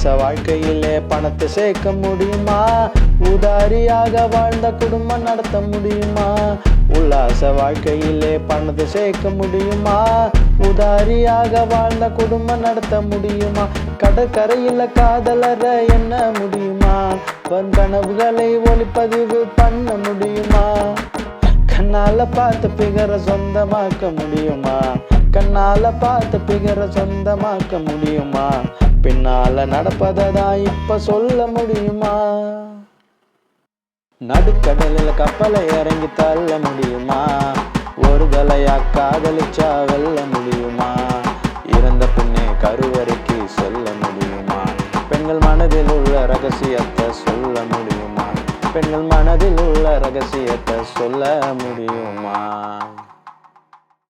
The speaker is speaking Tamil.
உல்லாச வாழ்க்கையிலே பணத்தை சேர்க்க முடியுமா? உதாரியாக வாழ்ந்த குடும்பம் நடத்த முடியுமா? உல்லாச வாழ்க்கையிலே பணத்தை சேர்க்க முடியுமா? உதாரியாக வாழ்ந்த குடும்பம் நடத்த முடியுமா? கடற்கரையில் காதலர என்ன முடியுமா? வன் கனவுகளை ஒளிப்பதிவு பண்ண முடியுமா? கண்ணால பார்த்து பிகர சொந்தமாக்க முடியுமா? கண்ணால பார்த்து பிகர சொந்தமாக்க முடியுமா? பின்னால நடப்பதான் இப்ப சொல்ல முடியுமா? நடுக்கடலில் கப்பலை இறங்கி தள்ள முடியுமா? ஒரு தலையா காதலிச்சா வெல்ல முடியுமா? இறந்த பின்னே கருவறைக்கு செல்ல முடியுமா? பெண்கள் மனதில் உள்ள ரகசியத்தை சொல்ல முடியுமா? பெண்கள் மனதில் உள்ள ரகசியத்தை சொல்ல முடியுமா?